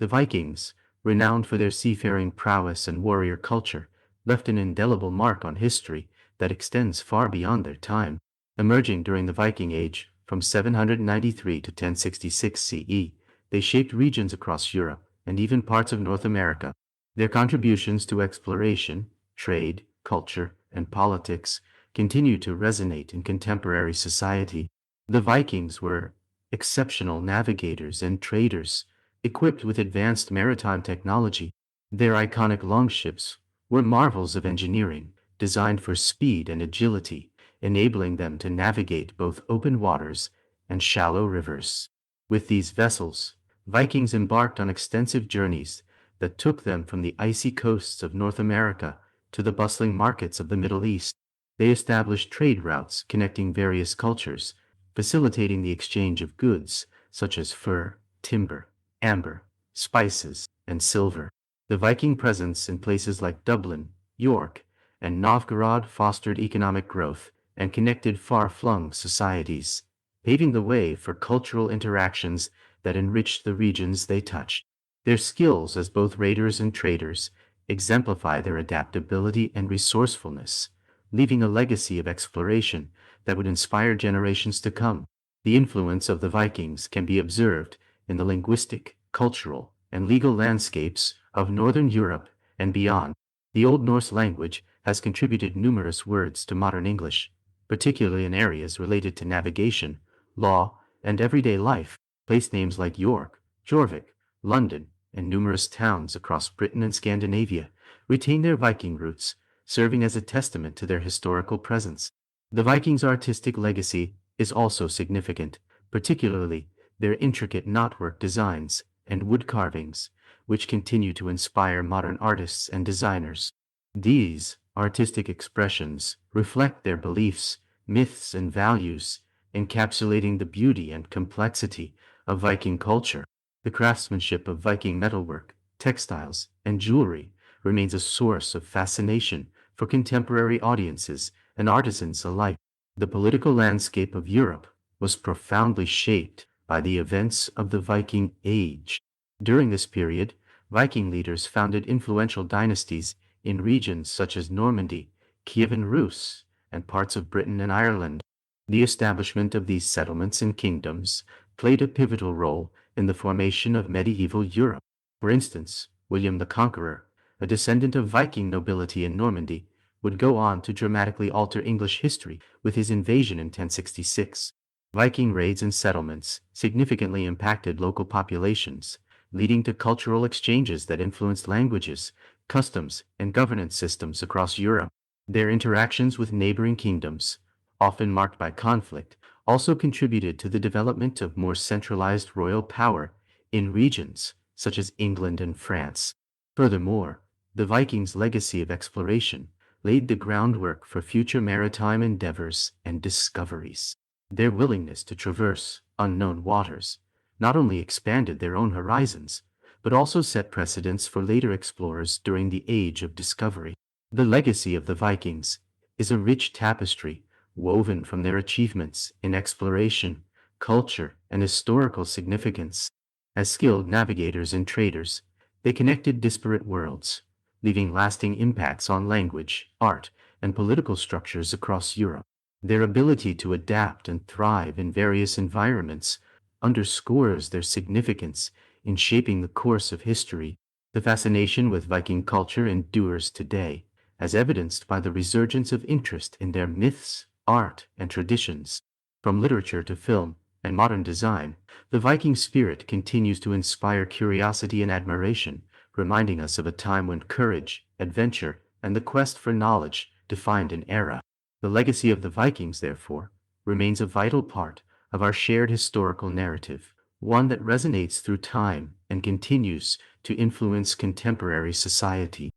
The Vikings, renowned for their seafaring prowess and warrior culture, left an indelible mark on history that extends far beyond their time. Emerging during the Viking Age, from 793 to 1066 CE, they shaped regions across Europe and even parts of North America. Their contributions to exploration, trade, culture, and politics continue to resonate in contemporary society. The Vikings were exceptional navigators and traders, equipped with advanced maritime technology. Their iconic longships were marvels of engineering, designed for speed and agility, enabling them to navigate both open waters and shallow rivers. With these vessels, Vikings embarked on extensive journeys that took them from the icy coasts of North America to the bustling markets of the Middle East. They established trade routes connecting various cultures, facilitating the exchange of goods such as fur, timber, amber, spices, and silver. The Viking presence in places like Dublin, York, and Novgorod fostered economic growth and connected far-flung societies, paving the way for cultural interactions that enriched the regions they touched. Their skills as both raiders and traders exemplify their adaptability and resourcefulness, leaving a legacy of exploration that would inspire generations to come. The influence of the Vikings can be observed in the linguistic, cultural, and legal landscapes of Northern Europe and beyond. The Old Norse language has contributed numerous words to modern English, particularly in areas related to navigation, law, and everyday life. Place names like York, Jorvik, London, and numerous towns across Britain and Scandinavia retain their Viking roots, serving as a testament to their historical presence. The Vikings' artistic legacy is also significant, particularly their intricate knotwork designs and wood carvings, which continue to inspire modern artists and designers. These artistic expressions reflect their beliefs, myths, and values, encapsulating the beauty and complexity of Viking culture. The craftsmanship of Viking metalwork, textiles, and jewelry remains a source of fascination for contemporary audiences and artisans alike. The political landscape of Europe was profoundly shaped by the events of the Viking Age. During this period, Viking leaders founded influential dynasties in regions such as Normandy, Kievan Rus, and parts of Britain and Ireland. The establishment of these settlements and kingdoms played a pivotal role in the formation of medieval Europe. For instance, William the Conqueror, a descendant of Viking nobility in Normandy, would go on to dramatically alter English history with his invasion in 1066. Viking raids and settlements significantly impacted local populations, leading to cultural exchanges that influenced languages, customs, and governance systems across Europe. Their interactions with neighboring kingdoms, often marked by conflict, also contributed to the development of more centralized royal power in regions such as England and France. Furthermore, the Vikings' legacy of exploration laid the groundwork for future maritime endeavors and discoveries. Their willingness to traverse unknown waters not only expanded their own horizons, but also set precedents for later explorers during the Age of Discovery. The legacy of the Vikings is a rich tapestry woven from their achievements in exploration, culture, and historical significance. As skilled navigators and traders, they connected disparate worlds, leaving lasting impacts on language, art, and political structures across Europe. Their ability to adapt and thrive in various environments underscores their significance in shaping the course of history. The fascination with Viking culture endures today, as evidenced by the resurgence of interest in their myths, art, and traditions. From literature to film and modern design, the Viking spirit continues to inspire curiosity and admiration, reminding us of a time when courage, adventure, and the quest for knowledge defined an era. The legacy of the Vikings, therefore, remains a vital part of our shared historical narrative, one that resonates through time and continues to influence contemporary society.